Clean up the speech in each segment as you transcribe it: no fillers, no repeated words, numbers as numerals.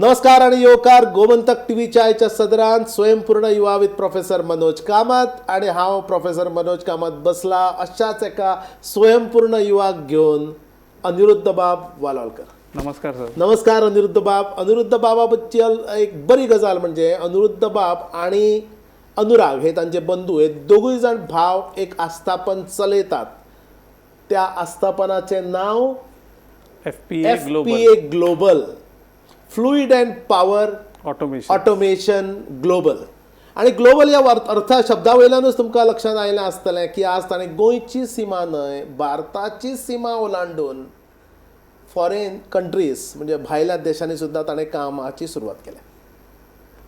नमस्कार आणि योकार गोमंतक टीव्हीच्या आयच्या सदरान स्वयंपूर्ण युवा विथ प्रोफेसर मनोज कामत आणि हांव प्रोफेसर मनोज कामत बसला अशाच एका स्वयंपूर्ण युवाक घेऊन अनिरुद्ध बाब वालोळकर. नमस्कार सर. नमस्कार अनिरुद्ध बाब. अनिरुद्ध बाबाबद्दल एक बरी गजाल म्हणजे अनिरुद्ध बाब आणि अनुराग हे तांचे बंधू हे दोगूय जाण भाव एक आस्थापन चलयतात. त्या आस्थापनाचे नाव FPA global, fluid and power automation global. आणि ग्लोबल या अर्थ शब्दा वयल्यानूच तुमकां लक्षात आयलें आसतलें की आज ताणें गोंयची सीमा न्हय भारताची सीमा ओलांडून फॉरेन कंट्रीज म्हणजे भायल्या देशांनी सुद्दां ताणें कामाची सुरवात केल्या.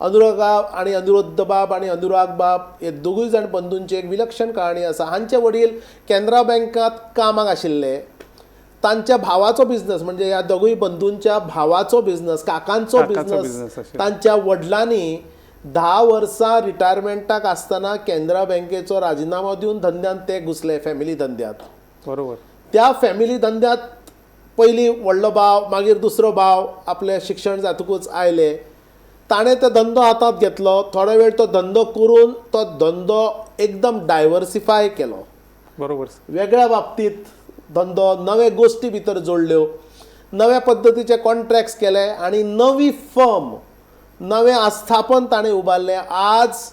अनुराग आणि अनिरुद्ध बाब आणि अनुराग बाब हे दोगूय जाण बंधूंची एक विलक्षण कहाणी आसा. हांचे वडील कॅनरा बँकांत कामाक आशिल्ले. तांच्या भावाचो बिझनस म्हणजे ह्या दोगूय बंधूंच्या भावाचो बिझनस, काकांचो बिझनस तांच्या वडिलांनी 10 वर्सां रिटायरमेंटाक आसतना कॅनरा बँकेचो राजिनामो दिवन धंद्यात ते घुसले, फॅमिली धंद्यात. बरोबर. त्या फॅमिली धंद्यात पयलीं व्हडलो भाव, मागीर दुसरो भाव आपले शिक्षण जातकूच आयले. ताणें तो धंदो हातांत घेतलो. थोडो वेळ तो धंदो करून तो धंदो एकदम डायवर्सिफाय केलो. बरोबर. वेगळ्या बाबतींत धंदो, नवे गोष्टी भितर जोडल्यो, नव्या पद्धतीचे कॉन्ट्रॅक्ट्स केले आणि नवी फर्म, नवें आस्थापन ताणें उबारलें. आज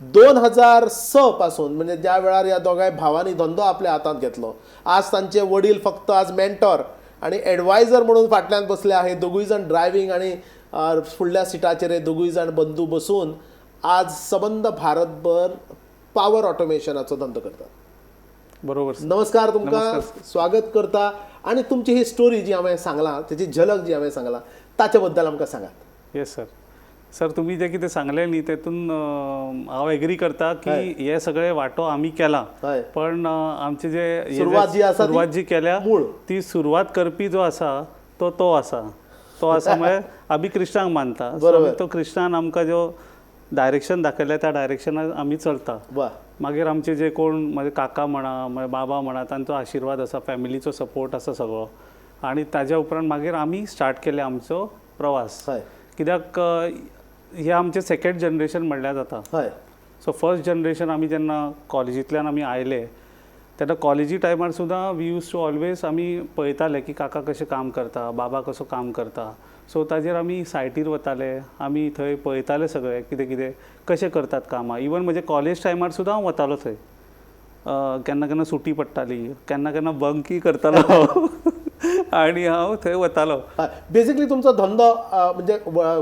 2006 पासून म्हणजे ज्या वेळार ह्या दोगांय भावांनी धंदो आपल्या हातांत घेतलो, आज तांचे वडील फक्त आज मेंटॉर आणि एडवायझर म्हणून फाटल्यान बसले आहे. दोगूय जाण ड्रायव्हिंग आणि फुडल्या सिटाचेर दोगूय जाण बंधू बसून आज सबंद भारतभर पॉवर ऑटोमेशनाचो धंदो करतात. बरोबर. नमस्कार, तुमकां स्वागत करता. आणि तुमची ही स्टोरी जी हांवें सांगलां, त्याची झलक जी हांवें सांगलां, ताच्या बद्दल आमकां सांगात. Yes sir. सर तुम्ही जे कितें सांगलें न्ही तेतून हांव एग्री करता की हे सगळे वांटो आमी केला, पण आमचे जे सुरवात जी केल्या ती सुरवात करपी जो आसा तो आसा म्हणजे आमी कृष्णाक मानता. तो कृष्णान आमकां जो डायरेक्शन दाखयलें त्या डायरेक्शनान आमी चलता. मागीर आमचे जे कोण म्हणजे काका म्हणा, म्हणजे बाबा म्हणा, तांचो आशिर्वाद आसा, फॅमिलीचो सपोर्ट आसा सगळो. आणि ताज्या उपरांत मागीर आमी स्टार्ट केले आमचो प्रवास. कित्याक हे आमचे सेकंड जनरेशन म्हणल्यार जाता. सो फर्स्ट जनरेशन आमी जेन्ना कॉलेजींतल्यान आमी आयले तेन्ना कॉलेजी टायमार सुद्दां वी यूज टू ऑलवेज आमी पळयताले की काका कशें काम करता, बाबा कसो काम करता. सो ताजेर आमी सायटीर वताले, आमी थंय पळयताले सगळें कितें कितें कशें करतात कामां. इवन म्हणजे कॉलेज टायमार सुद्दां हांव वतालो थंय. केन्ना केन्ना सुटी पडटाली, केन्ना केन्ना बंकय करतालो आणि हांव थंय वतालो. बेसिकली तुमचो धंदो म्हणजे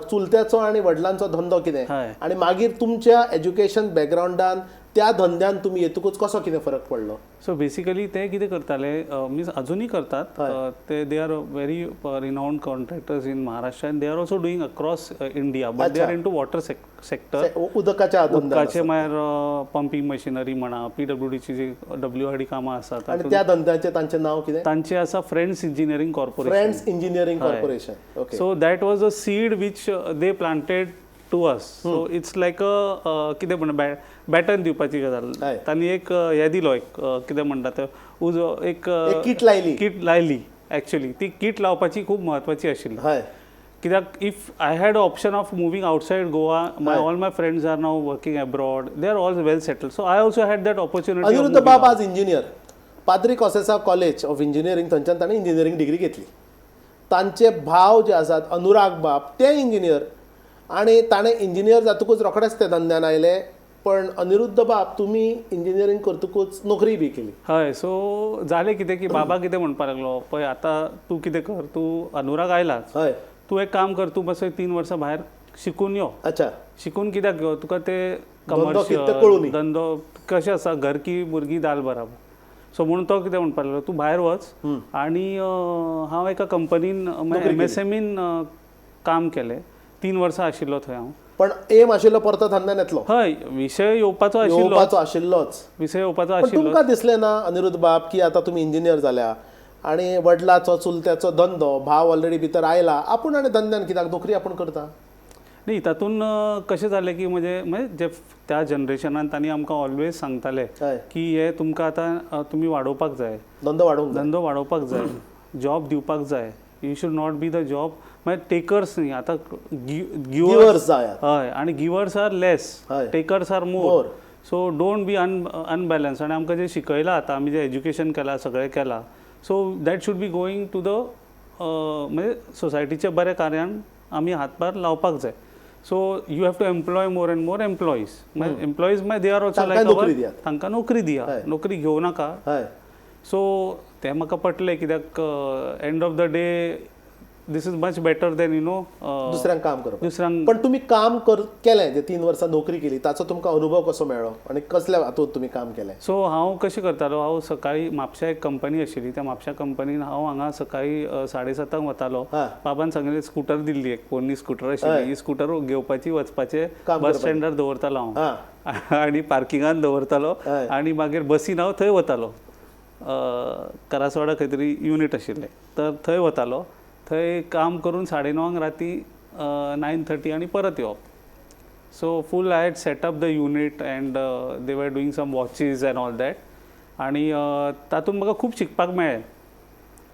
चुलत्याचो आणि वडिलांचो धंदो कितें, आणि मागीर तुमच्या एज्युकेशन बॅकग्रावंडान त्या धंद्यान तुम्ही येतकूच कसो कितें फरक पडलो? सो बेसिकली ते कितें करताले, मीन्स अजूनही करतात ते. They are very renowned contractors in Maharashtra and they are also doing across India, but they are into water sector. उदकाचे मागीर पंपिंग मशिनरी म्हणा, PWDची जी WRD कामां आसात त्या धंद्याचे तांचे नाव कितें? तांचे आसा friends engineering corporation. So that was a seed which they planted to us. So it's like कितें म्हणटा बॅटन दिवपाची गजाल. तांणी एक हे दिलो, एक कितें म्हणटा ते उजो एक किट लायली. एक्चुअली ती किट लावपाची खूब म्हत्वाची आशिल्ली. कित्याक if I had option of moving outside Goa, all my friends are now working abroad, they are all well settled. So I also had that opportunity. Aniruddha बाब आज इंजिनियर, पाद्री कॉसेसा कॉलेज ऑफ इंजिनियरिंग, थंयच्यान ताणें इंजिनियरिंग डिग्री घेतली. तांचे भाव जे आसात अनुराग बाब ते इंजिनियर, आणि ताणें इंजिनियर जातकूच रोखडेच ते धंद्यान आयले. पण अनिरुद्ध बाब तुम्ही इंजिनियरिंग करतकूच नोकरी बी केली. हय. सो जालें कितें की बाबा कितें म्हणपाक लागलो, पळय आतां तूं कितें कर, तूं अनुराग आयलाच, तूं एक काम कर, तूं मातसो 3 वर्सां भायर शिकून यो. शिकून कित्याक घेव, तुका ते कमर्शियल धंदो कशें आसा, घर की भुरगीं दाल बराबर. सो म्हणून तो कितें म्हणपाक लागलो, तूं भायर वच. आनी हांव एका कंपनीन MSMEन काम केलें. 3 वर्सां आशिल्लो थंय हांव. पण एम आशिल्लो परतो धंद्यान येतलो. हय, विशय येवपाचो आशिल्लोच. तुमकां दिसलें ना अनिरुद्ध बाब की आतां तुमी इंजिनियर जाल्या आणि वडिलाचो चुलत्याचो धंदो, भाव ऑलरेडी भितर आयला, आपूण आनी धंद्यान कित्याक नोकरी आपूण करता? न्ही, तातून कशें जालें की म्हणजे जे त्या जनरेशनान तांणी आमकां ऑलवेज सांगताले की हे तुमकां आतां तुमी वाडोवपाक जाय, धंदो वाडोवपाक जाय, जॉब दिवपाक जाय. You should not be the job, मागीर टेकर्स न्ही आतां गिवर्स हय आनी givers are less takers are more so don't be unbalance आनी आमकां जें शिकयलां आतां आमी जें एज्युकेशन केलां सगळें केलां so that should be going to the म्हणजे सोसायटीच्या बऱ्या कार्यान आमी हातभार लावपाक जाय so you have to employ more and more employees मागीर एम्प्लॉईज मागीर दे आर ऑल्सो लायक तांकां नोकरी दिया नोकरी घेवं नाका सो तें म्हाका पटलें कित्याक end of the day this is much better than you know दुसऱ्यांक काम करप दुसऱ्यांक पण तुम्ही काम केलें जे 3 वर्सां नोकरी केली ताचो तुमकां अनुभव कसो मेळ्ळो आनी कसल्या हातूंत तुमी काम केलें सो हांव कशें करतालो हांव सकाळीं म्हापश्या एक कंपनी आशिल्ली त्या म्हापश्या कंपनीन हांव हांगा सकाळीं 7:30 वतालो बाबान सांगिल्लें स्कूटर दिल्ली एक पोरणी स्कूटर आशिल्ली ही स्कूटर घेवपाची वचपाचें बस स्टँडार दवरतालो हांव आनी पार्किंगान दवरतालो आनी मागीर बसीन हांव थंय वतालो करासवाडा खंय तरी युनीट आशिल्लें तर थंय वतालो थंय काम करून 9:30 राती 9:30 आनी परत येवप so full I had setup the unit and they were doing some watches and all that आनी तातूंत म्हाका खूब शिकपाक मेळ्ळें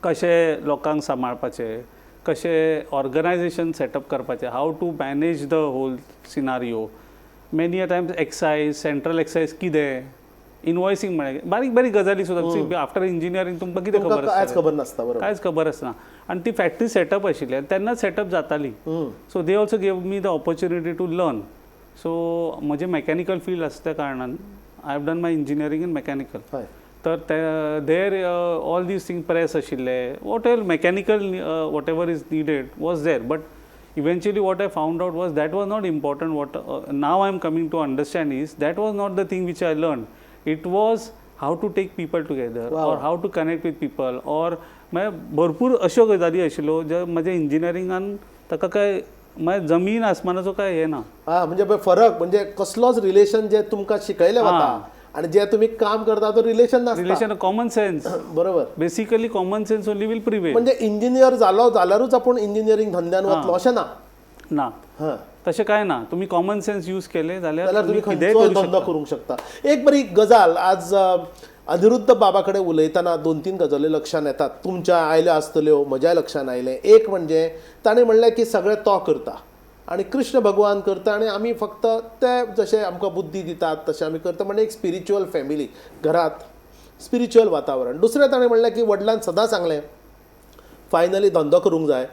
कशें लोकांक सांबाळपाचें कशें ऑर्गनायजेशन सेटअप करपाचें how to manage the whole scenario many a times excise central excise कितें इनवॉयसिंग म्हळ्यार बारीक बारीक गजाली सुद्दां आफ्टर इंजिनियरींग तुमकां कितें खबर नासता कांयच खबर आसना आनी ती फॅक्टरी सेटअप आशिल्ली आनी तेन्नाच सेटअप जाताली so they also gave me the opportunity to learn so म्हजें मॅकॅनिकल फील्ड आसा त्या कारणान I have done my engineering in mechanical तर there all these thing press आशिल्ले whatever mechanical whatever is needed was there but eventually what I found out was that was not important what now I am coming to understand is that was not the thing which I learned it was how to take people together or how to connect with people or भरपूर अश्यो गजाली आशिल्ल्यो ज्या म्हज्या इंजिनियरिंगान ताका काय म्हळ्यार जमीन आसमानाचो काय हे ना म्हणजे फरक म्हणजे कसलोच रिलेशन जे तुमकां शिकयलें वता आणि जे तुम्ही काम करता तो रिलेशन कॉमन सेन्स बरोबर basically common sense only will prevail म्हणजे इंजिनियर जालो जाल्यारूच आपण इंजिनियरिंग धंद्यान वतलो अशें ना तशें काय ना तुम्ही कॉमन सेन्स यूज केले जाल्यार तुम्ही खंयचोय धंदो करूंक शकता एक बरी गजाल आज अनिरुद्ध बाबा कडेन उलयतना 2-3 गजाली लक्षात येतात तुमच्या आयल्या आसतल्यो म्हज्या लक्षात आयलें एक म्हणजे ताणें म्हणलें की सगळें तो करता आणि कृष्ण भगवान करता आणि आमी फक्त ते जशें आमकां बुद्धी दितात तशें आमी करता म्हणजे एक स्पिरिच्युअल फॅमिली घरात स्पिरिच्युअल वातावरण दुसरें ताणें म्हणलें की वडिलांन सदां सांगलें फायनली धंदो करूंक जाय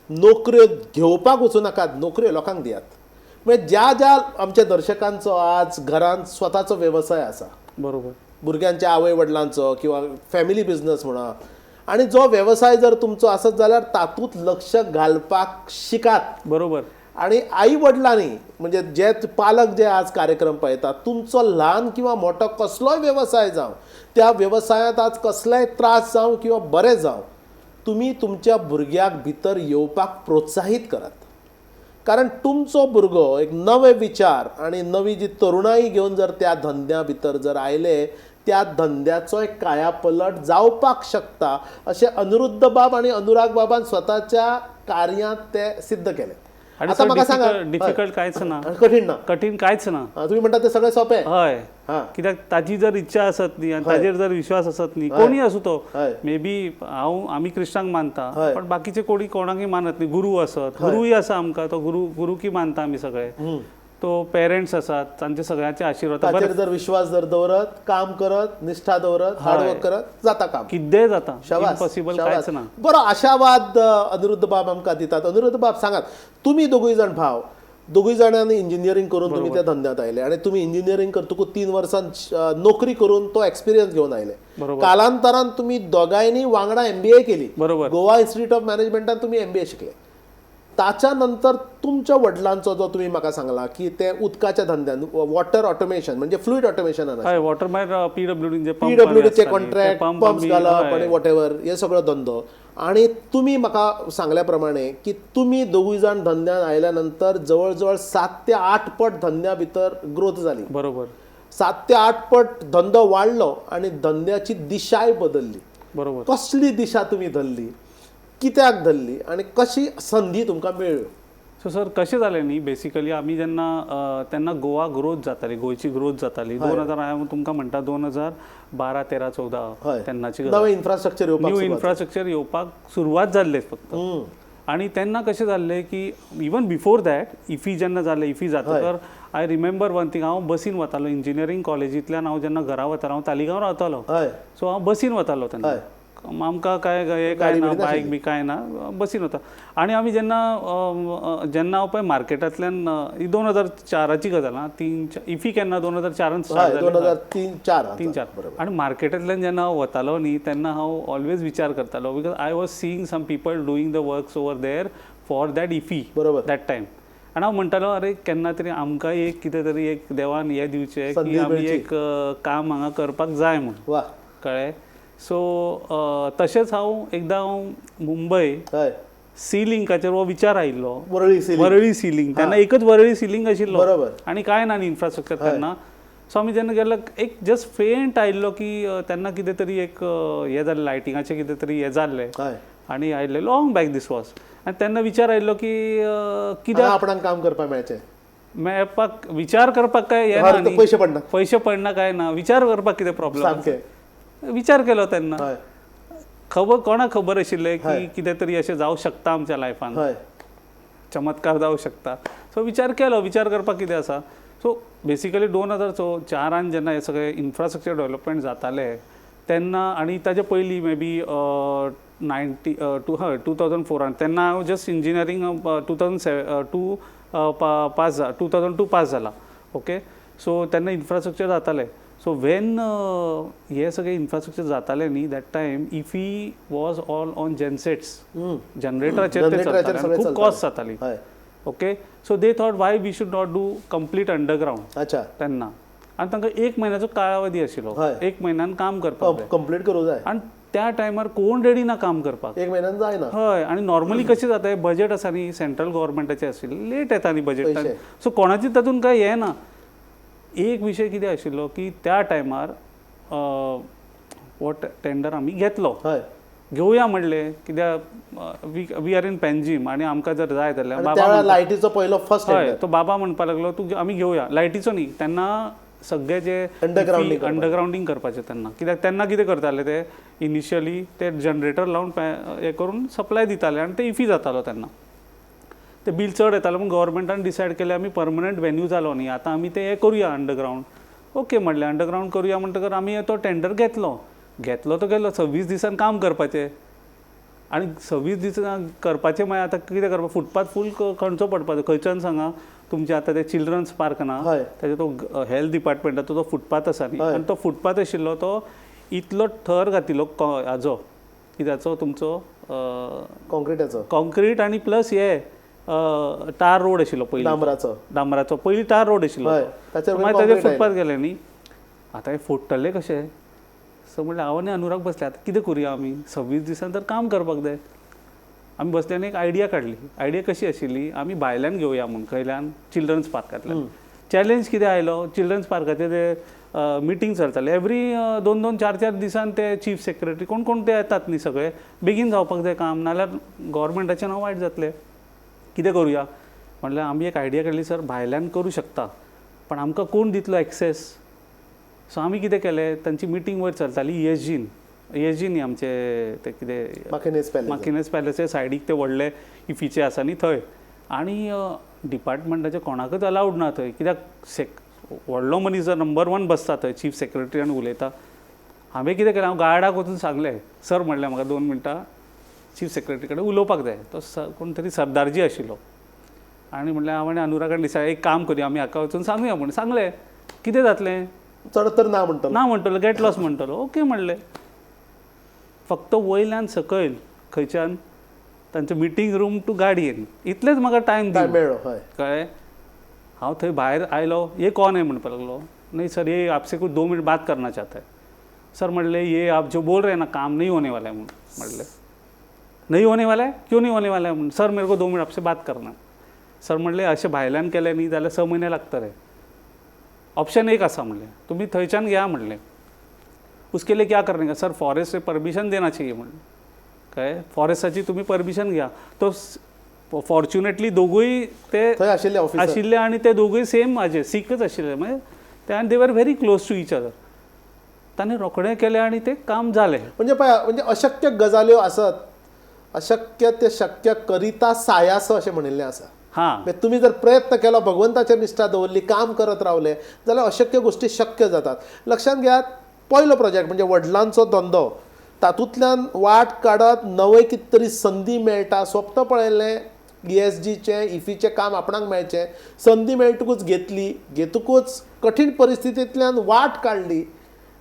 नोकऱ्यो घेवपाक वचूं नाकात नोकऱ्यो लोकांक दियात म्हणजे ज्या ज्या आमच्या दर्शकांचो आज घरांत स्वताचो वेवसाय आसा बरोबर भुरग्यांच्या आवय वडिलांचो किंवा फॅमिली बिझनस म्हणा आणि जो व्यवसाय जर तुमचो आसत जाल्यार तातूंत लक्ष घालपाक शिकात बरोबर आणि आई वडिलांनी म्हणजे जे पालक जे आज कार्यक्रम पळयतात तुमचो ल्हान किंवा मोठो कसलोय व्यवसाय जावं त्या व्यवसायात आज कसलेय त्रास जावं किंवा बरें जावं तुम्ही तुमच्या भुरग्याक भितर येवपाक प्रोत्साहीत करात कारण तुमचो भुरगो एक नवे विचार आणि नवी जी तरुणाई घेऊन जर त्या धंद्या भितर जर आयले त्या धंद्याचो एक कायापलट जावपाक शकता अशें अनिरुद्ध बाब आणि अनुराग बाबान स्वताच्या कार्यात ते सिद्ध केले आता म्हाका सांगा डिफिकल्ट कांयच ना कठीण कांयच ना तुम्ही म्हणटा ते सगळें सोंपें हय कित्याक ताजी जर इच्छा आसत न्ही आनी ताजेर जर विश्वास आसत न्ही कोणी आसूं तो मे बी आमी क्रिस्तांक मानता पण बाकीचे कोणी कोणाकय मानत न्ही गुरू आसत गुरूय आसा आमकां तो गुरू की मानता आमी सगळे तो पेरेंट्स आसात तांचे सगळ्यांचे आशिर्वाद जर विश्वास जर दवरत काम करत निष्ठा दवरत हार्डवर्क करत जाता काम कितेंय जाता इम्पॉसिबल कांयच ना बरो आशावाद अनिरुद्ध बाब आमकां दितात अनिरुद्ध बाब सांगात तुम्ही दोगूय जाण भाव दोगूय जाणांनी इंजिनियरींग करून तुम्ही त्या धंद्यात आयले आणि तुम्ही इंजिनियरींग करतकूच 3 वर्सां नोकरी करून तो एक्सपिरियन्स घेऊन आयले कालांतरान तुम्ही दोगांयनी वांगडा MBA केली गोवा इन्स्टिट्यूट ऑफ मॅनेजमेंटान तुम्ही MBA शिकले ताच्या नंतर तुमच्या वडिलांचो जो तुम्ही म्हाका सांगला की ते उदकाच्या धंद्यान वॉटर ऑटोमेशन म्हणजे फ्लुइड ऑटोमेशन वॉटर मागीर पीडब्ल्यूडीचे कॉन्ट्रॅक्ट पंप्स घालप आणि वॉट एवर हे सगळो धंदो आणि तुम्ही म्हाका सांगल्या प्रमाणे की तुम्ही दोगूय जाण धंद्यान आयल्या नंतर जवळ जवळ 7 ते 8 पट धंद्या भितर ग्रोथ जाली बरोबर 7 ते 8 पट धंदो वाडलो आणि धंद्याची दिशाय बदलली बरोबर कसली दिशा तुम्ही धरली कित्याक धरली आणि कशी संधी तुमकां मेळ्ळ्यो सो सर कशें जालें न्ही बेसिकली आमी जेन्ना तेन्ना गोवा ग्रोथ जाताली गोंयची ग्रोथ जाताली 2000 हांवें तुमकां म्हणटा 2012, 13, 14 तेन्नाची नवें इन्फ्रास्ट्रक्चर न्यू इन्फ्रास्ट्रक्चर येवपाक सुरवात जाल्ले फक्त आणि तेन्ना कशें जाल्लें की इवन बिफोर दॅट इफी जेन्ना जालें इफी जाता तर आय रिमेंबर वन थिंग, हांव बसीन वतालो इंजिनियरींग कॉलेजींतल्यान हांव जेन्ना घरा वतालो, हांव तालिगांव रावतालो, सो हांव बसीन वतालो तेन्ना, आमकां काय ना बायक बी काय ना, बसीन वता. आनी आमी जेन्ना हांव पळय मार्केटांतल्यान 2004ची गजाल, 3 इफी केन्ना 2004 स्टार्ट जालें, 3-4 आनी मार्केटांतल्यान जेन्ना हांव वतालो न्ही तेन्ना हांव ऑलवेज विचार करतालो, because I was seeing some people doing the works over there for that इफी दॅट टायम. आनी हांव म्हणटालो अरे केन्ना तरी आमकां एक कितें तरी एक देवान हें दिवचें की आमी एक काम हांगा करपाक जाय म्हूण, कळ्ळें. सो तशेंच एकदां हांव मुंबय सी लिंकाचेर हो विचार आयिल्लो, वरळी सी लिंक, तेन्ना एकच वरळी सी लिंक आशिल्लो आनी कांय ना न्ही इन्फ्रास्ट्रक्चर तेन्ना. सो आमी जेन्ना गेलो एक जस्ट फेंट आयिल्लो की तेन्ना कितें तरी एक हें जाल्लें लायटिंगाचें कितें तरी हें जाल्लें आनी आयिल्लें लॉंग बॅक दीस वॉज. आनी तेन्ना विचार आयिल्लो की कित्याक आपणाक काम करपाक मेळपाक विचार करपाक काय हें ना, पयशे पडना काय ना, विचार करपाक कितें प्रॉब्लेम, विचार केलो तेन्ना. कोणाक खबर आशिल्लें की कितें तरी अशें जावं शकता आमच्या लायफान, चमत्कार जावं शकता. सो विचार केलो, विचार करपाक कितें आसा. सो बेसिकली 2004 जेन्ना हे सगळें इन्फ्रास्ट्रक्चर डेवलपमेंट जातालें तेन्ना, आनी ताजे पयलीं मे बी 2004 तेन्ना हांव जस्ट इंजिनियरींग 2002 पास जाला. ओके, सो तेन्ना इन्फ्रास्ट्रक्चर जातालें. सो वेन हे सगळें इन्फ्रास्ट्रक्चर जातालें न्ही that time IFFI was all on gensets, जनरेटराचेर खूब कॉस्ट जाताली. Okay, so they thought why we should not do complete underground तेन्ना. आनी तांकां 1 म्हयन्याचो कालावधी आशिल्लो, 1 म्हयन्यान काम करपाक कंप्लीट करूं जाय. आनी त्या टायमार कोण रेडी ना काम करपाक, 1 म्हयन्यान जायना. हय, आनी नॉर्मली कशें जाता, बजेट आसा न्ही सेंट्रल गव्हर्मेंटाचें आशिल्लें, लेट येता न्ही बजेट, सो कोणाचीच तातूंत काय हें ना. एक विशय कितें आशिल्लो की त्या टायमार हो टेंडर आमी घेतलो, घेवया म्हणलें, कित्याक वी आर इन पेंजीम आनी आमकां जर जाय जाल्यार बाबा लायटीचो पयलो फर्स्ट, हय, तो बाबा म्हणपाक लागलो तूं आमी घेवया. लायटीचो न्ही, तेन्ना सगळे जे अंडरग्रावंडींग करपाचें तेन्ना, कित्याक तेन्ना कितें करताले ते इनिशियली ते जनरेटर लावन हें करून सप्लाय दिताले आनी ते इफी जातालो तेन्ना. ते बील चड येतालें म्हूण गव्हर्मेंटान डिसायड केलें आमी परमनंट वेन्यू जालो न्ही, आतां आमी ते हें करुया अंडरग्रावंड. ओके म्हणलें, अंडरग्रावंड करुया म्हणटकर आमी तो टेंडर घेतलो तो गेलो 26 दिसान काम करपाचें. आनी 26 दीस करपाचें म्हळ्यार आतां कितें करपाक, फुटपाथ फूल खणचो पडपाचो. खंयच्यान सांगा, तुमचे आतां ते चिल्ड्रन्स पार्क ना, ताजे तो हेल्थ डिपार्टमेंटाचो तो फुटपाथ आसा न्ही, आनी तो फुटपाथ आशिल्लो तो इतलो थर घातिल्लो हाजो कित्याचो तुमचो कॉन्क्रीट आनी प्लस हे टार रोड आशिल्लो पयलीं, डांबराचो पयलीं टार रोड आशिल्लो, मागीर ताजेर फुटपाथ गेले न्ही. आतां हे फोडटले कशें, सो म्हणल्यार हांव आनी अनुराग बसले, आतां कितें करुया आमी, 26 दिसान तर काम करपाक जाय. आमी बसले आनी एक आयडिया काडली. आयडिया कशी आशिल्ली, आमी भायल्यान घेवया म्हूण, खंयल्यान चिल्ड्रन्स पार्कांतल्यान. चॅलेंज कितें आयलो, चिल्ड्रन्स पार्काचे ते मिटींग चलताले एवरी 2-2, 4-4 दिसान. ते चीफ सेक्रेटरी कोण ते येतात न्ही सगळे, बेगीन जावपाक जाय काम, नाल्यार गव्हर्मेंटाचें नांव वायट जातलें. कितें करुया म्हणल्यार आमी एक आयडिया काडली, सर भायल्यान करूं शकता पण आमकां कोण दितलो एक्सेस. सो आमी कितें केलें, तांची मिटींग वयर चलताली ESG न्ही आमचे ते कितें माकिनेस पॅलेसा सायडीक ते व्हडले इफीचे आसा न्ही थंय. आनी डिपार्टमेंटाचे कोणाकच अलावड ना थंय, कित्याक व्हडलो मनीस जर नंबर 1 बसता थंय, चीफ सेक्रेटरी आनी उलयता. हांवें कितें केलें, हांव गार्डाक वचून सांगलें, सर म्हणलें म्हाका 2 मिनटां चीफ सेक्रेटरी कडेन उलोवपाक जाय. तो कोण तरी सरदारजी आशिल्लो. आनी म्हणलें हांव आनी अनुरागान डिसायड एक काम करुया, आमी हाका वचून सांगुया म्हणून सांगलें. कितें जातलें, चड तर ना म्हणटलो, गेट लॉस म्हणटलो. ओके म्हणलें. फक्त वयल्यान सकयल खंयच्यान तांचें मिटींग रूम टू गाडयेन इतलेंच म्हाका टायम मेळ्ळो, कळ्ळें. हांव थंय भायर आयलो, ये कौन है म्हणपाक लागलो. नहीं सर, ये आपसे कुछ 2 मिनट बात करना चाहता है. सर म्हणलें ये आप जो बोल रहे हैं ना काम नहीं होने वाला है म्हणलें. नहीं होने वाला है, क्यों नहीं होने वाला है. सर मेरे को 2 मिनट आपसे बात करना. सर म्हणलें अशें भायल्यान केलें न्ही जाल्यार 6 म्हयने लागतले. ऑप्शन एक आसा म्हणलें, तुमी थंयच्यान घ्या म्हणलें. उसके लिए क्या करने का, सर फॉरेस्ट से परमिशन देना चाहिए म्हणलें. काय फॉरेस्टाची तुम्ही परमिशन घ्या. तो फॉर्च्युनेटली दोगूय ते आशिल्ले आनी ते दोगूय सेम हाजे सीखच आशिल्ले, म्हणजे ते आनी they were very close to each other. ताणें रोखडें केलें आनी तें काम जालें. म्हणजे अशक्य गजाल्यो आसत अशक्य ते शक्य करिता सायास अशें म्हणिल्लें आसा. हां, तुम्ही जर प्रयत्न केलो, भगवंताचेर निश्ठा दवरली, काम करत रावले जाल्यार अशक्य गोष्टी शक्य जातात. लक्षात घेयात, पयलो प्रोजेक्ट म्हणजे वडिलांचो धंदो, तातूंतल्यान वाट काडत नवे कितें तरी संदी मेळटा. स्वप्न पळयल्लें ESGचें इफीचें काम आपणाक मेळचें, संदी मेळटकूच घेतली, घेतकूच कठीण परिस्थितींतल्यान वाट काडली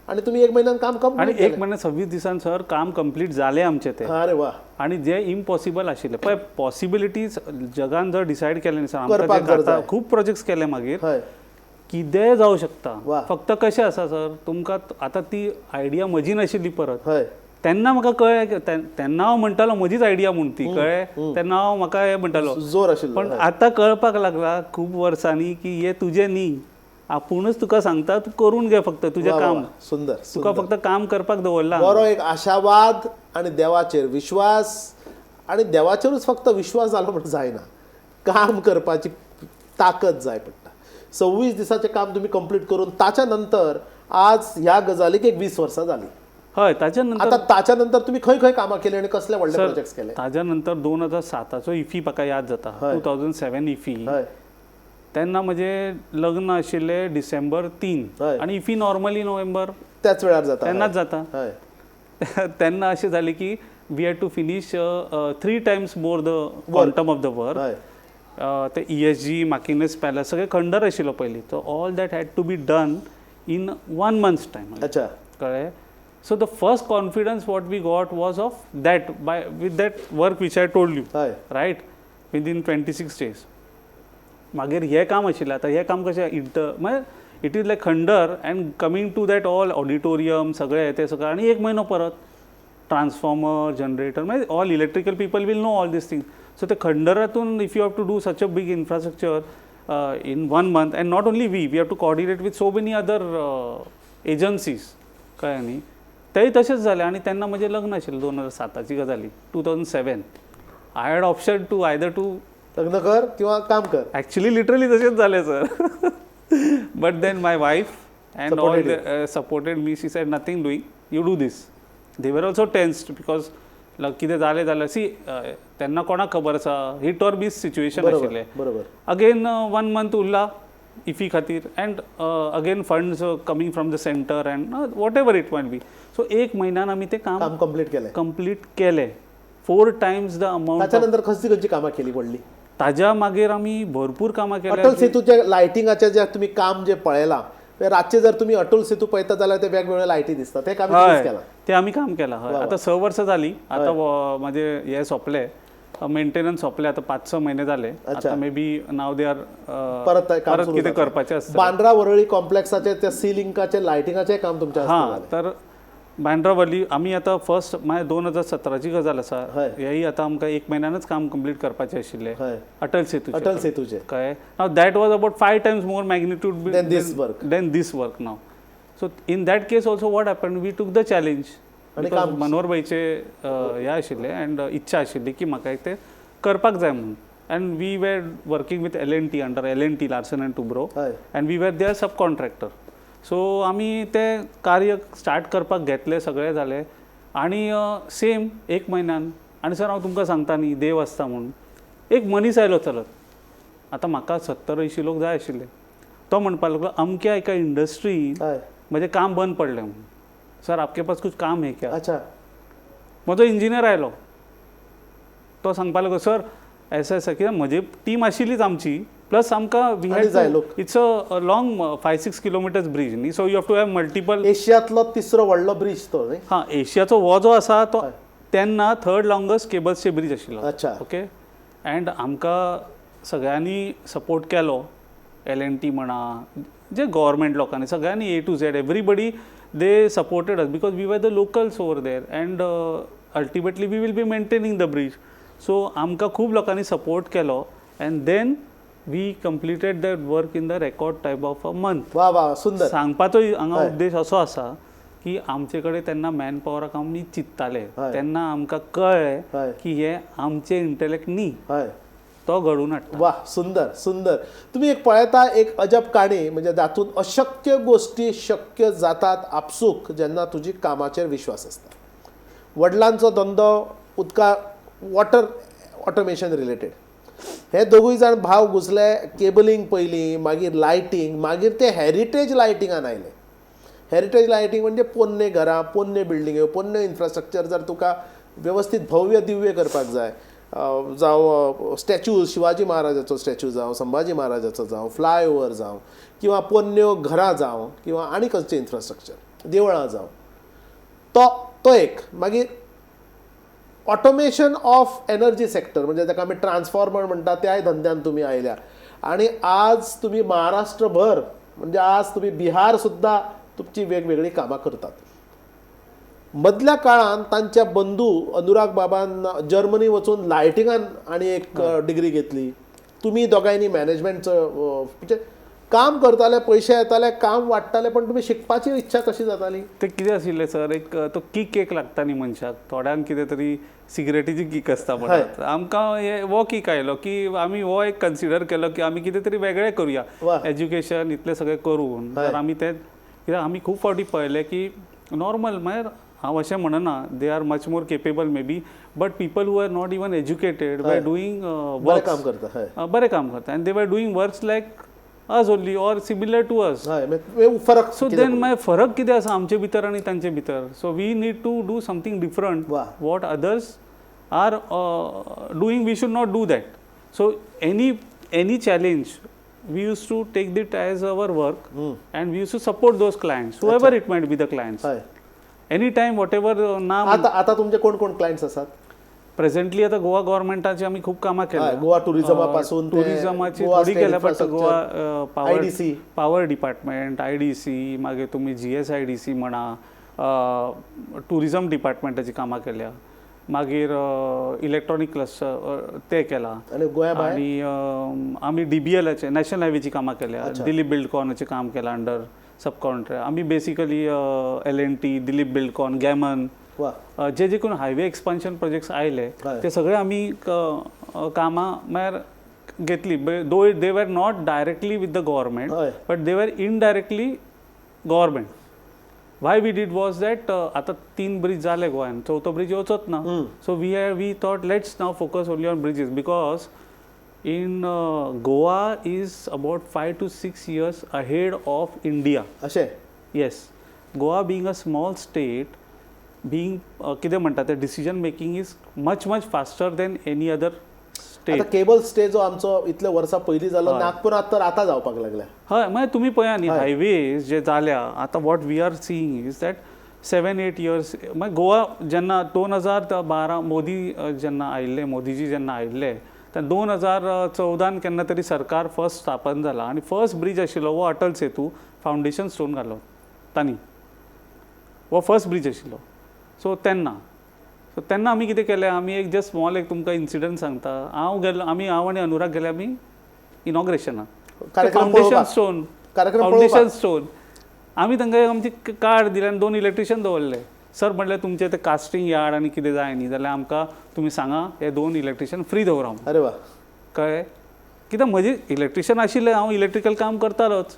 आणि तुम्ही 1 म्हयन्यान काम आणि कंप्लीट 1 महिन्यात 26 दिसान सर काम कंप्लीट जालें आमचें तें. अरे वा. आणि जे इम्पॉसिबल आशिल्लें पळय, पॉसिबिलिटीज जगान जर डिसायड केलें न्ही सर, करपाक आमकां गरज आहे. खूब प्रोजेक्ट्स केले मागीर, हय कितेंय जावं शकता. वा. फक्त कशें आसा सर, तुमकां आतां ती आयडिया म्हजी नाशिल्ली परत, हय तेन्ना म्हाका कळ्ळें, तेन्ना हांव म्हणटालो म्हजीच आयडिया म्हूण ती, कळ्ळें, तेन्ना हांव म्हाका हें म्हणटालो. जोर आशिल्लो. पण आतां कळपाक लागला खूब वर्सांनी की हे तुजें न्ही, आपुणूच तुका सांगता, तूं करून घे फक्त तुजें काम. सुंदर. तुका फक्त काम करपाक दवरला. बरो एक आशावाद आणि देवाचेर विश्वास, आणि देवाचेरूच फक्त विश्वास जालो म्हणून जायना, काम करपाची ताकद जाय पडटा. 26 दिसाचें काम तुम्ही कंप्लीट करून ताच्या नंतर आज ह्या गजालीक एक 20 वर्सां जाली. हय, ताच्या नंतर आता ताच्या नंतर तुम्ही खंय खंय कामां केली आणि कसले व्हडले प्रोजेक्ट्स केले? ताच्या नंतर 2007चो इफी म्हाका याद जाता. 2007 इफी. तेन्ना म्हजें लग्न आशिल्लें डिसेंबर 3 आणि इफी नॉर्मली नोव्हेंबर त्याच वेळार जाता. तेन्नाच जाता. तेन्ना अशें जालें की we had to finish 3 times more the quantum of the work. ते ESG, मार्किनेस पॅलस सगळे खंडर आशिल्लो पयलीं, so all that had to be done in 1 month's time. अच्छा. कळ्ळें. So the first confidence what we got was of that with that work which I told you, right, within 26 days. मागीर हे काम आशिल्लें. आतां हे काम कशें म्हणजे इट इज लायक खंडर and coming to that all auditorium सगळें ते सगळें, आणि 1 महिनो परत ट्रान्सफॉर्मर, जनरेटर, म्हणजे all electrical people will know all this things. So ते खंडरातून if you have to do such a big infrastructure in 1 month, and not only we have to coordinate with so many other agencies, कळ्ळें न्ही. तेंय तशेंच जालें. आणि तेन्ना म्हजें लग्न आशिल्लें 2007ची गजाली, 2007. I had option to either to लग्न कर किंवा काम कर. ॲक्च्युली लिटरली तशेंच जालें sir. But then my wife and all supported me. She said nothing doing, you do this. They were also tensed because कितें जालें जाल्यार सी तेन्ना कोणाक खबर आसा, हिट ऑर मिस सिच्युएशन आशिल्लें. बरोबर. अगेन 1 month उरला इफी खातीर, and again funds coming from the centre and what ever it might B. So 1 महिन्यान आमी तें काम कंप्लीट केलें. 4 times द अमाउंट. त्याच्यानंतर खंयची कामां केली व्हडली? ताज्या मागीर आमी भरपूर कामां केली. अटल सेतूचे लायटिंगाचें जे तुम्ही काम जे पळयलां, रातचे जर तुम्ही अटल सेतू पळयता जाल्यार ते वेगवेगळे लायटी दिसतात, ते काम केलां. ते आमी काम केलां. हय, आतां 6 वर्सां जालीं. आतां म्हाजे हे सोंपलें, मेंटेनन्स सोंपलें. आतां 5-6 महिने जाले. आतां may be now they are परत कितें करपाचें आसता. बांद्रा वरळी कॉम्प्लेक्साचे त्या सी लिंकाचे लायटिंगाचें काम तुमच्या हां, तर बांद्रा वरळी आमी आतां फर्स्ट 2017ची गजाल आसा. हेय आतां आमकां 1 महिन्यानच काम कंप्लीट करपाचें आशिल्लें अटल सेतूचें. कळ्ळें. नाव that was about 5 times more magnitude than this work now. So in that case also what happened, we took the challenge. Because मनोहरबाईचे हे आशिल्ले अँड इच्छा आशिल्ली की म्हाका ते करपाक जाय म्हणून. And we were working with L&T, under L&T, Larsen & Toubro, and we were their sub contractor. So आमी ते कार्य स्टार्ट करपाक घेतले, सगळें जालें. आणि सेम 1 महिन्यान, आनी सर हांव तुमकां सांगता न्ही, देव आसता म्हणून एक मनीस आयलो चलत. आतां म्हाका 70-80 लोक जाय आशिल्ले. तो म्हणपाक लागलो अमक्या एका इंडस्ट्रीन म्हजें काम बंद पडलें म्हणून. सर आपके पास कुछ काम है क्या? अच्छा. म्हजो इंजिनियर आयलो. तो सांगपाक लागलो सर ऐसा ऐसा कित्याक म्हजी टीम आशिल्लीच आमची, प्लस आमकां we had it's a long 5-6 kilometers bridge न्ही. So you have to have multiple. एशियातलो 3रो व्हडलो ब्रीज तो न्ही. हां, एशियाचो हो जो आसा तो तेन्ना 3rd longest केबल्सचे ब्रीज आशिल्लो. अच्छा. ओके. अँड आमकां सगळ्यांनी सपोर्ट केलो. L&T म्हणा, जे गव्हर्मेंट लोकांनी सगळ्यांनी A to Z everybody they supported us because we were the locals over there, and ultimately we will be maintaining the bridge. So आमकां खूब लोकांनी सपोर्ट केलो, and then we completed that work in the record type of a month. वा वा, सुंदर. सांगपाचो हांगा उद्देश असो आसा की आमचे कडेन तेन्ना मॅन पॉवराक आमी चिंत्ताले, तेन्ना आमकां कळ्ळें की हे आमचे इंटेलेक्ट न्ही, तो घडून हाडटा. वा, सुंदर सुंदर. तुम्ही एक पळयता एक अजब काणी, म्हणजे जातून अशक्य गोष्टी शक्य जातात आपसूक जेन्ना तुजी कामाचेर विश्वास आसता. वडिलांचो धंदो वॉटर ऑटोमेशन रिलेटेड. हे दोगूय जाण भाव घुसले केबलिंग पयलीं, मागीर लायटींग, मागीर ते हेरिटेज लायटिंगान आयले. हेरिटेज लायटिंग म्हणजे पोन्ने घरां, पोन्ने बिल्डिंग्यो, पोन्ने इन्फ्रास्ट्रक्चर जर तुका व्यवस्थीत भव्य दिव्य करपाक जाय, जावं स्टॅच्यूज, शिवाजी महाराजाचो स्टॅच्यू जावं, संभाजी महाराजाचो जावं, फ्लायओवर जावं, किंवा पोन्न्यो घरां जावं, किंवा आनी खंयचें इन्फ्रास्ट्रक्चर, देवळां जावं, तो एक. मागीर ऑटोमेशन ऑफ एनर्जी सेक्टर, म्हणजे ताका आमी ट्रान्सफॉर्मर म्हणटा, त्याय धंद्यान तुमी आयल्या. आणि आज तुम्ही महाराष्ट्रभर, म्हणजे आज तुम्ही बिहार सुद्धा तुमची वेगवेगळी कामां करतात. मदल्या काळान तांच्या बंधू अनुराग बाबान जर्मनी वचून लायटिंगान आनी एक डिग्री घेतली. तुम्ही दोगांयनी मॅनेजमेंटचं म्हणजे काम करताले, पयशे येताले, काम वाडटाले, पण तुम्ही शिकपाची इच्छा कशी जाताली? ते कितें आशिल्लें सर, एक तो किक एक लागता न्ही मनशाक. थोड्यांक कितें तरी सिगरेटीची किक आसता म्हणटात. आमकां हो किक आयलो की आमी हो एक कन्सिडर केलो की आमी कितें तरी वेगळें करुया. एज्युकेशन इतलें सगळें करून तर आमी तें, कित्याक आमी खूब फावटी पळयलें की नॉर्मल, म्हळ्यार हांव अशें म्हणना they are much more capable may be, but people who are not even educated were doing work, काम करता, बरें काम करता, and they were doing works like us only or similar to us. फरक. सो देन माय फरक कितें आसा आमचे भितर आनी तांचे भितर? So we need to do something different. What others are doing, we should not do that. So any challenge we used to take it as our work and we used to support those clients, whoever it might be the clients. Anytime, whatever. आता तुमचे कोण कोण clients असतात? Presently आता गोवा गव्हर्नमेंटाची आम्ही खूप कामां केल्या. गोवा टुरिझमापासून टुरिझमाची थोडी केल्या, but Goa power department, IDC, मागीर तुम्ही GSIDC म्हणा, टुरिझम डिपार्टमेंटाची कामां केल्या. मागीर इलेक्ट्रॉनिक क्लस्टर ते केला. आणि आम्ही DBLचे नॅशनल हायवेची कामां केल्या. दिलीप बिल्डकॉनचे काम केलं अंडर सब कॉन्ट्रॅक्ट. आम्ही basically LNT, Dilip Buildcon, Gammon, जे कोण हायवे एक्सपान्शन प्रोजेक्ट्स आयले ते सगळे आम्ही कामां म्हळ्यार घेतली. Though they were not directly with the government, but they were indirectly government. Why we did was that आता 3 ब्रिज झाले गोव्यान, 4थो ब्रिज येवचोच ना. So we thought let's now focus only on bridges, because in Goa is about 5 to 6 years ahead of India. अशें? Yes. Goa being a small state, being कितें म्हणटा ते decision making is much faster than any other state. Cable stay जो आमचो इतले वर्सां पयलीं जालो नागपुरांत, तर आतां जावपाक लागल्या. हय, म्हणजे तुम्ही पळया न्ही हायवेज जे जाल्या आतां, what we are seeing is that 7-8 years. म्हणजे गोवा जेन्ना 2012 मोदी जेन्ना आयिल्ले, मोदीजी जेन्ना आयिल्ले, तेन्ना 2014 केन्ना तरी सरकार फर्स्ट स्थापन जाला आनी फर्स्ट ब्रिज आशिल्लो वो अटल सेतू, फावंडेशन स्टोन घालो तांणी. वो फर्स्ट ब्रिज आशिल्लो. सो तेन्ना आमी कितें केलें, आमी एक जस्ट स्मॉल एक तुमकां इन्सिडंट सांगता. हांव आनी अनुराग गेले आमी इनॉग्रेशनाक. फावंडेशन स्टोन आमी तांकां आमची कार्ड दिलें आनी 2 इलेक्ट्रिशियन दवरले. सर म्हणलें तुमचें तें कास्टिंग यार्ड आनी कितें जाय न्ही जाल्यार आमकां तुमी सांगा, हे 2 इलेक्ट्रिशियन फ्री दवरा. अरे वा. कळ्ळें? कित्याक म्हजें इलेक्ट्रिशियन आशिल्लें, हांव इलेक्ट्रिकल काम करतालोच.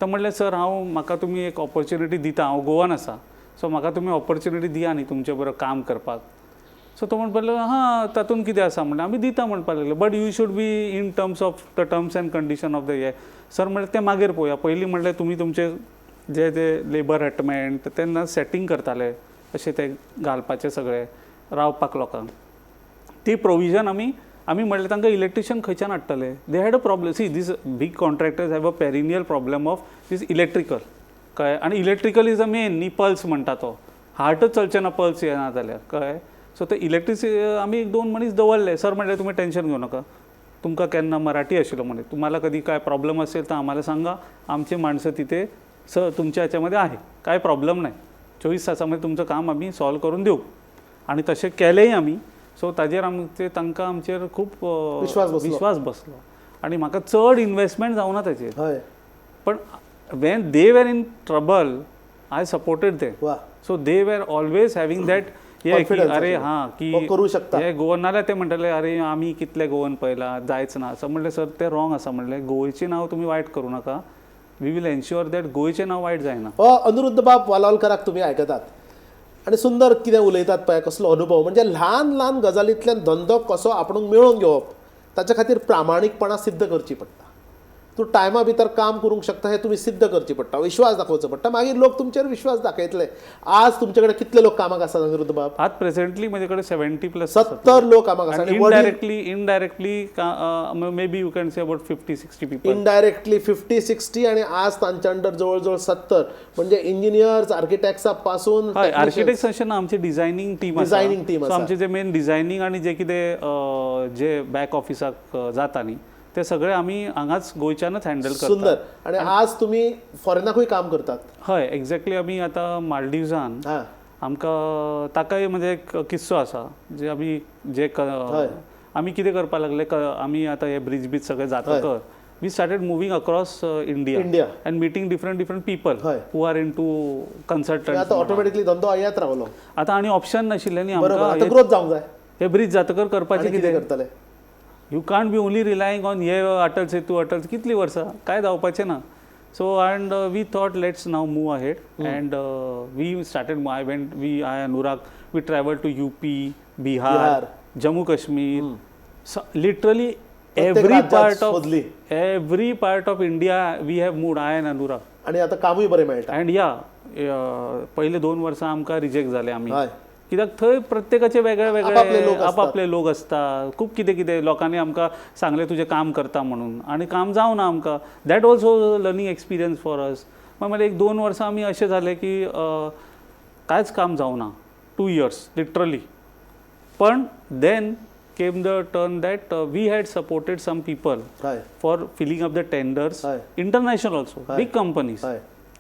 तर म्हणलें सर म्हाका तुमी एक ऑपॉर्च्युनिटी दिता, हांव गोवान आसा, सो म्हाका तुमी ऑपॉर्च्युनिटी दिया न्ही तुमचे बरोबर काम करपाक. सो तो म्हणपाक लागलो हां तातूंत कितें आसा म्हणलें, आमी दिता म्हणपाक लागले, but you should be in terms of the terms and condition of the हे. सर म्हणलें तें मागीर पळोवया, पयलीं म्हणलें तुमी तुमचे जे लेबर हॅटमेंट तेन्ना सेटींग करताले अशें ते घालपाचें सगळें रावपाक लोकांक. ती प्रोविजन आमी म्हणलें तांकां इलेक्ट्रिशियन खंयच्यान हाडटले. They had a problem. See these big contractors have a perennial problem of these electrical. कळ्ळें? आनी इलेक्ट्रिकल इज अ मेन न्ही, पल्स म्हणटा तो, हार्टच चलचें ना पल्स येना जाल्यार. कळ्ळें? सो ते आमी 1-2 मनीस दवरले. सर म्हणलें तुमी टेन्शन घेऊ नका, तुमकां केन्ना मराठी आशिल्लो म्हणे, तुम्हाला कधी काय प्रॉब्लेम असेल तर आम्हाला सांगा, आमचे माणसं तिथे तुमच्या ह्याच्यामध्ये आहे, काय प्रॉब्लेम नाही, 24 तासामध्ये तुमचं काम आम्ही सॉल्व करून देऊ. आणि तसे केलेही आम्ही. सो ताजेर तांकां आमचेर खूप विश्वास बसलो आणि म्हाका चड इन्वेस्टमेंट जावना ताचेर. पण when they were in trouble I supported them. So they were always having that अरे हां की करू शकता हे गोवन. नाल्यार ते म्हणटाले अरे आमी कितले गोवन पळयला, जायच ना. असं म्हणलें सर ते रॉंग आसा. म्हणलें गोंयचें नांव तुमी वायट करूं नाका, वी वील एन्श्युअर दॅट गोंयचें नांव वायट जायना. अनिरुद्ध बाब वालावलकराक तुमी आयकतात. आनी सुंदर कितें उलयतात पळय कसलो अनुभव म्हणजे ल्हान ल्हान गजालींतल्यान धंदो कसो आपणूक मेळोवन घेवप ताच्या खातीर प्रामाणीकपणां सिद्ध करची पडटा. तूं टायमा भितर काम करूंक शकता हें तुमी सिद्ध करचें पडटा, विश्वास दाखोवचो पडटा, मागीर लोक तुमचेर विश्वास दाखयतले. आज तुमचे कडेन कितले लोक कामाक आसात अनिरुद्ध बाब? आज प्रेझेंटली माझे कडेन 70+ 70 लोक कामाक आसात. Indirectly may be you can say about 50-60 people. Indirectly 50-60 आणि आज तांच्या अंडर जवळ 70 म्हणजे इंजिनियर्स आर्किटेक्ट्सा पासून. आर्किटेक्ट्स अशें ना, आमची डिझायनिंग टीम आसा. आमचे जे मेन डिझायनिंग आणि जे कितें जे बॅक ऑफिसाक जाता न्ही ते सगळे आमी हांगाच गोंयच्यानच हँडल करतात. सुंदर. आणि आज तुमी फॉरेनाकूय काम करतात. हय, एक्झॅक्टली. आमी आतां मालदीवजान आमकां ताकाय म्हणजे एक किस्सो आसा जे आमी आमी कितें करपाक लागले, आमी आतां हे ब्रीज सगळे जातकर we started moving across India and meeting different people who are into consultant. आतां ऑटोमॅटिकली धंदो येत रावलो. आतां आनी ऑप्शन नाशिल्लें न्ही आमकां, ग्रोथ जावंक जाय. हे ब्रीज जातकर करपाचें कितें करतले? You can't be only relying on हे अटल सेतू कितलीं वर्सां काय जावपाचें ना. So and we thought let's now move ahead and we started. I Anurag we travel to UP, Bihar, Jammu Kashmir, literally every part of India we have moved. I and Anurag. आणि आता कामूय बरें मेळटा. अँड पहिले 2 वर्सां आमकां रिजेक्ट जाले आमी, कित्याक थंय प्रत्येकाचे वेगळे आपापले लोक असता. खूप कितें लोकांनी आमकां सांगलें तुजें काम करता म्हणून, आनी काम जावना आमकां. That also learning experience for us. मागीर 1-2 वर्सां आमी अशें जालें की कांयच काम जावना. 2 years लिटरली. पण then came the turn that we had supported some people for filling up the tenders, international also, big companies.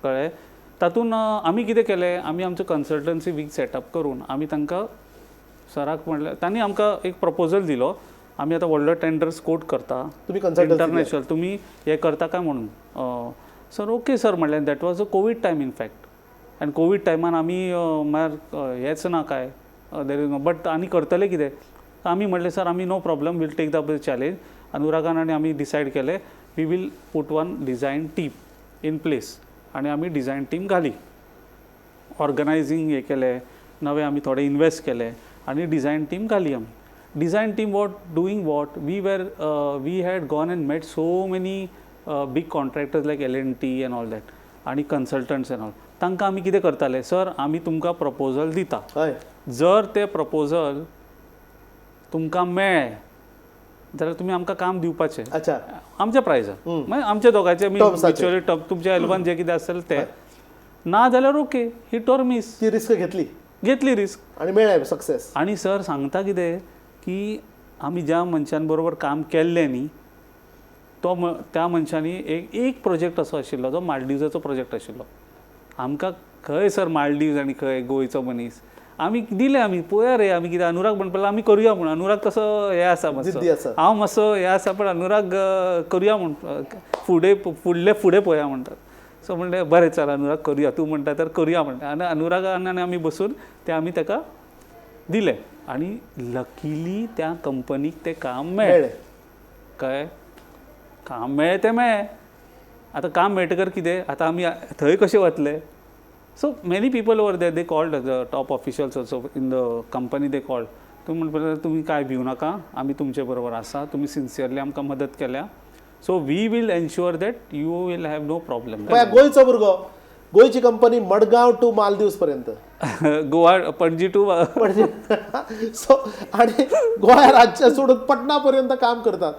कळ्ळें? तातूंत आमी कितें केलें, आमी आमचो कन्सल्टन्सी वीक सेटअप करून आमी तांकां सराक म्हणलें, तांणी आमकां एक प्रपोजल दिलो. आमी आतां व्हडले टेंडर्स कोट करता, इंटरनॅशनल, तुमी हें करता काय म्हणून. सर ओके सर म्हणलें. That was a Covid time in fact. आनी कोवीड टायमान आमी म्हळ्यार हेच ना काय, देर इज नो, बट आनी करतले कितें. आमी म्हणलें सर आमी no problem, will take the challenge. अनुरागान आनी आमी डिसायड केलें we will put one design team in place. आनी आमी डिझायन टीम घाली, ऑर्गनायझींग हें केलें, नवें आमी थोडें इन्वेस्ट केलें आनी डिझायन टीम घाली आमी. Design team doing what we had gone and met so many big contractors like L&T and all that आनी कन्सल्टंट्स एंड ऑल. तांकां आमी कितें करताले, सर आमी तुमकां प्रपोजल दिता, जर ते प्रपोजल तुमकां मेळ्ळें जाल्यार तुमी आमकां काम दिवपाचें आमच्या प्रायजान, मागीर आमच्या दोगांचे म्युच्युअली तुमच्या एल्बान जें कितें आसतलें तें. ना जाल्यार ओके, हिट ऑर मिस. ती रिस्क घेतली रिस्क आनी मेळ्ळें सक्सेस. आनी सर सांगता कितें की आमी ज्या मनशां बरोबर काम केल्लें न्ही, त्या मनशांनी एक प्रोजेक्ट असो आशिल्लो जो मालदीवजाचो प्रोजेक्ट आशिल्लो. आमकां खंय सर मालदीवज आनी खंय गोंयचो मनीस. आमी दिलें, आमी पळोवया रे, आमी कितें अनुराग म्हणपाक आमी करुया म्हूण. अनुराग तसो हें आसा मातसो, हांव मातसो हें आसा, पण अनुराग करुया म्हूण, फुडें पळोवया म्हणटात. सो म्हणलें बरें चल अनुराग करुया, तूं म्हणटा तर करुया म्हणटा. आनी अनुरागान आनी आमी बसून तें आमी ताका दिलें आनी लकिली त्या कंपनीक तें काम मेळ्ळें. कळ्ळें? काम मेळ्ळें तें मेळ्ळें. आतां काम मेळटकर कितें, आतां आमी थंय कशें वतले. So many people over there, they called the top officials also in the company, they called. तुम्ही म्हणपाक तुम्ही काय भिवू नाका, आमी तुमचे बरोबर आसा, तुम्ही सिन्सियरली आमकां मदत केल्या. So we will ensure that you will have no problem. गोंयचो भुरगो, गोंयची कंपनी मडगांव टू मालदीवज पर्यंत, गोवा पणजी टू सो आणि गोंया राज्य सोडून पटना पर्यंत काम करतात.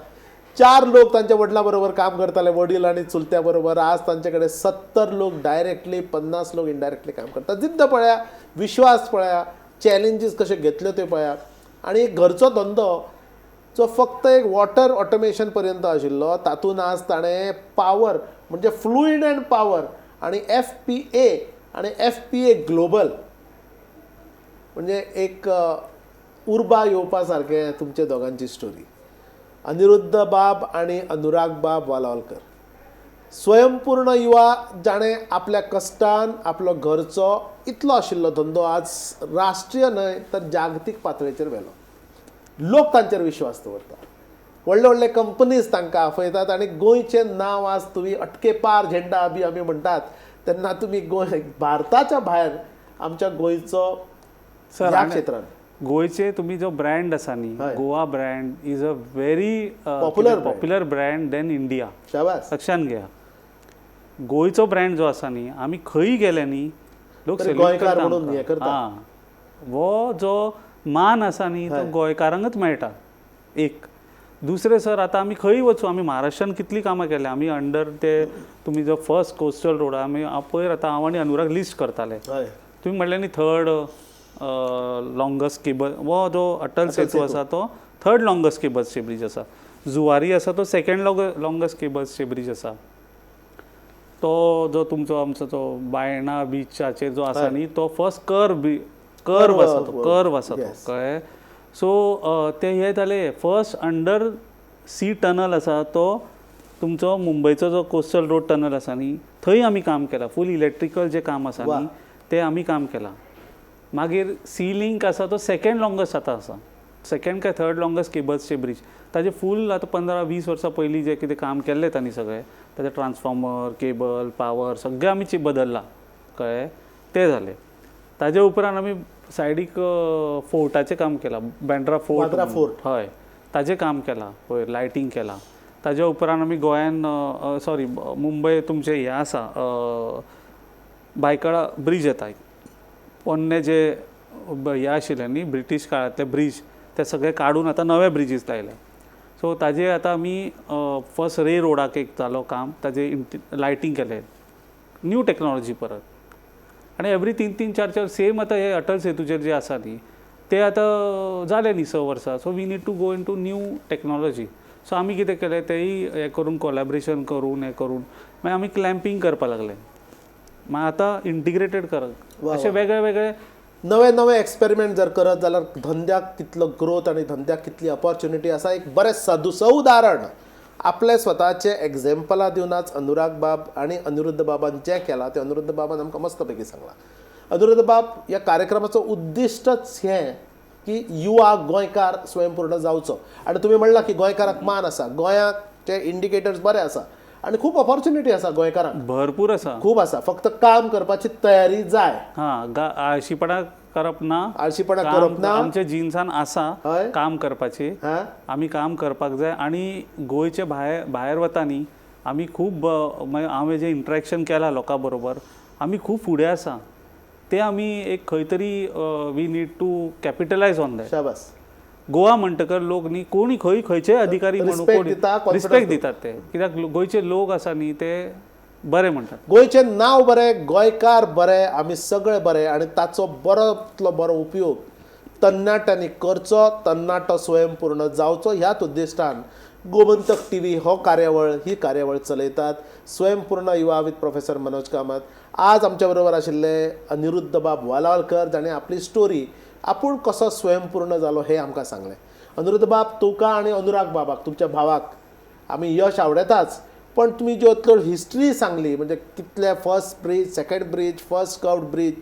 4 लोक तांच्या वडिलां बरोबर काम करताले, वडील आणि चुलत्या बरोबर. आज तांच्याकडे 70 लोक डायरेक्टली, 50 लोक इनडायरेक्टली काम करतात. जिद्द पळया, विश्वास पळया, चॅलेंजीस कशे घेतल्यो ते पळया. आणि घरचो धंदो जो फक्त एक वॉटर ऑटोमेशन पर्यंत आशिल्लो, तातूंत आज ताणें पावर म्हणजे फ्लुइड अँड पावर आणि FPA आणि FPA ग्लोबल म्हणजे एक उर्बा येवपा सारकें तुमच्या दोगांची स्टोरी. अनिरुद्ध बाब आणि अनुराग बाब वालावलकर, स्वयंपूर्ण युवा जाणे आपल्या कश्टान आपलो घरचो इतलो आशिल्लो धंदो आज राष्ट्रीय न्हय तर जागतीक पातळीचेर व्हेलो. लोक तांचेर विश्वास दवरतात, व्हडले व्हडले कंपनीज तांकां आपयतात आनी गोंयचें नांव आज तुमी अटके पार झेंडा आमी म्हणटात तेन्ना तुमी भारताच्या भायर आमच्या गोंयचो ह्या क्षेत्रात गोयचे तुम्ही जो ब्रँड आसा न्ही, Goa brand is a very popular brand than India. लक्षात घ्या, गोयचो ब्रँड जो आसा न्ही, आमी खंय गेले न्ही लोक सेल्यूट करता. वो जो मान आसा न्ही तो गोंयकारांकच मेळटा. एक दुसरे सर, आतां आमी खंय वचूं, आमी महाराष्ट्रान कितलीं कामां केल्या. आमी अंडर ते तुमी जो फर्स्ट कोस्टल रोड आमी पयर आतां हांव आनी अनुराग लिस्ट करताले. तुम्ही म्हणलें न्ही थर्ड लॉंगस्ट केबल, वो जो अटल सेतू आसा तो थर्ड लॉंगस्ट केबल्सचे ब्रिज आसा. जुवारी आसा तो सेकंड लॉंगस्ट केबल्सचे ब्रिज आसा. तो जो तुमचो आमचो तो बायणा बिचाचेर जो आसा न्ही तो फर्स्ट कर्व आसा तो कळ्ळें. सो ते हे जाले. फर्स्ट अंडर सी टनल आसा तो तुमचो मुंबयचो जो कोस्टल रोड टनल आसा न्ही थंय आमी काम केलां. फूल इलेक्ट्रिकल जे काम आसा न्ही ते आमी काम केलां. मागीर सी लिंक आसा तो सेकंड लॉंगस्ट आतां आसा, सेकंड काय थर्ड लॉंगस्ट केबल्सचे ब्रिज. ताजे फूल आतां 15-20 वर्सां पयलीं जे कितें काम केल्लें तांणी सगळें ताजे ट्रान्सफॉर्मर, केबल, पावर सगळें आमी बदलला कळ्ळें. ते जालें. ताजे उपरांत आमी सायडीक फोर्टाचें काम केलां. बँड्रा फोर्ट हय ताजें काम केलां पयर, लायटींग केलां. ताज्या उपरांत आमी गोंयान सॉरी मुंबय तुमचें हें आसा बायकळा ब्रिज येता. पोन्ने जे हे आशिल्ले न्ही ब्रिटीश काळांतले ब्रिज ते सगळे काडून आतां नवे ब्रिजीस लायले. सो ताजे आतां आमी फर्स्ट रे रोडाक एक जालो काम, ताजे लायटींग केलें, न्यू टॅक्नोलॉजी परत. आनी एवरी 3-3, 4-4 सेम आतां हे अटल सेतूचेर जे आसा न्ही ते आतां जाले न्ही 6 वर्सां. So we need to go into new technology. सो आमी कितें केलें तेंय हें करून कोलॅबरेशन करून हें करून मागीर आमी क्लॅम्पिंग करपाक लागले. मागीर आतां इंटिग्रेटेड करप अशे वेगळे वेगळे नवे एक्सपेरिमेंट जर करत जाल्यार धंद्याक कितलो ग्रोथ आनी धंद्याक कितली ऑपॉर्च्युनिटी आसा. एक बरें उदाहरण आपले स्वताचे एग्जाम्पलां दिवनाच अनुराग बाब आनी अनिरुद्ध बाबान जें केलां तें अनिरुद्ध बाबान आमकां मस्तपैकी सांगलां. अनिरुद्ध बाब ह्या कार्यक्रमाचो उद्दिश्टच हें की युवा गोंयकार स्वयंपूर्ण जावचो. आनी तुमी म्हणलां की गोंयकाराक मान आसा, गोंयाचे इंडिकेटर्स बरे आसा आनी खूब ऑपॉर्च्युनिटी आसा गोंयकारांक, भरपूर आसा, खूब आसा. फक्त काम करपाची तयारी जाय. आळशीपणा करप ना, आमच्या जिन्सान आसा काम करपाची. आमी काम करपाक जाय. आनी गोंयचे भायर वता न्ही आमी खूब हांवें जें इंटरेक्शन केलां लोकां बरोबर आमी खूब फुडें आसा. ते आमी एक खंय तरी we need to capitalise on that. शाबास. गोवा म्हणटकर लोक न्ही कोणी खंयचे अधिकारी म्हणून रिस्पेक्ट दितात ते, कित्याक गोंयचे लोक आसा न्ही ते बरे म्हणटात. गोंयचें नांव बरें, गोंयकार बरे, आमी सगळे बरे आनी ताचो बरो उपयोग तरणाट्यांनी करचो, तरणाटो स्वयंपूर्ण जावचो. ह्याच उद्दिश्टान गोमंतक TV ही कार्यावळ चलयतात. स्वयंपूर्ण युवा विथ प्रोफेसर मनोज कामत. आज आमच्या बरोबर आशिल्ले अनिरुद्ध बाब वालावलकर जाणें आपली स्टोरी आपूण कसो स्वयंपूर्ण जालो हें आमकां सांगलें. अनिरुद्ध बाब, तुका आनी अनुराग बाबाक तुमच्या भावाक आमी यश आवडटाच, पण तुमी ज्यो हिस्ट्री सांगली म्हणजे कितले first bridge, second bridge, first curved bridge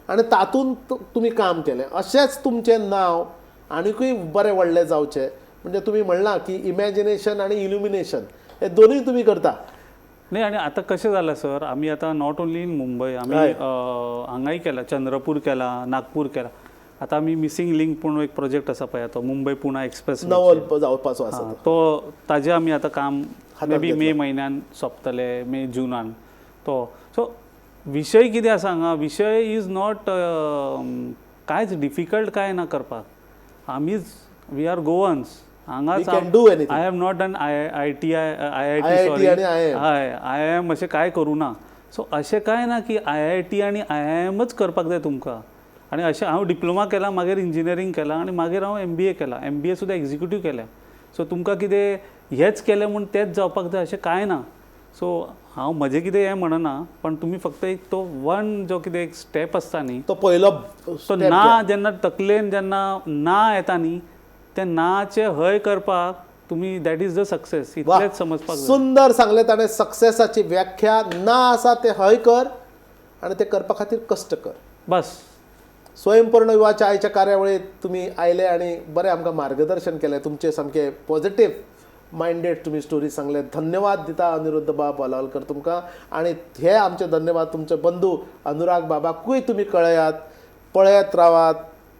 आनी तातूंत तुमी काम केलें. अशेंच तुमचें नांव आनीकूय बरें व्हडलें जावचें. म्हणजे तुमी म्हणलां की इमॅजिनेशन आनी इल्युमिनेशन हे दोनूय तुमी करता. नाही, आणि आता कशें जालां सर, आमी आतां नॉट ओन्ली इन मुंबय, आमी हांगाय केला, चंद्रपूर केला, नागपूर केला. आता आमी मिसिंग लिंक म्हणून एक प्रोजेक्ट आसा पळय तो मुंबय पुणा एक्सप्रेस जावपाचो आसा तो, ताजें आमी आतां काम मे बी मे म्हयन्यान सोंपतले, मे जुनान तो. सो विशय कितें आसा हांगा, विशय इज नॉट कांयच डिफिकल्ट काय ना करपाक. आमीच वी आर गोवन्स हांगाच. I have not done IIT sorry IIM अशें कांय करूं ना. सो अशें कांय ना की IIT आनी IIMच करपाक जाय तुमकां. आनी अशें हांव डिप्लोमा केला, मागीर इंजिनियरींग केलां आनी मागीर हांव MBA केलां, MBA सुद्दां एक्झिक्युटीव केलें. सो तुमकां कितें हेच केलें म्हूण तेंच जावपाक जाय अशें कांय ना. सो हांव म्हजें कितें हें म्हणना, पण तुमी फक्त एक तो वन जो कितें एक स्टेप आसता न्ही तो पयलो तो ना, जेन्ना तकलेन जेन्ना ना येता न्ही ते नाचे हय करपाक तुमी, दॅट इज द सक्सेस. इतलेंच समजपाक जाय. सुंदर सांगलें ताणें. सक्सेसाची व्याख्या ना आसा ते हय कर आनी ते करपा खातीर कश्ट कर, बस. स्वयंपूर्ण युवाच्या आयच्या कार्यावळीत तुमी आयले आनी बरें आमकां मार्गदर्शन केलें. तुमचें सामकें पॉझिटिव्ह मायंडेड तुमी स्टोरी सांगले. धन्यवाद दिता अनिरुद्ध बाब वालावलकर तुमकां. आनी हे आमचे धन्यवाद तुमचे बंधू अनुराग बाबाकूय तुमी कळयात. पळयत रावात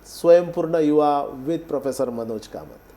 स्वयंपूर्ण युवा विथ प्रोफेसर मनोज कामत.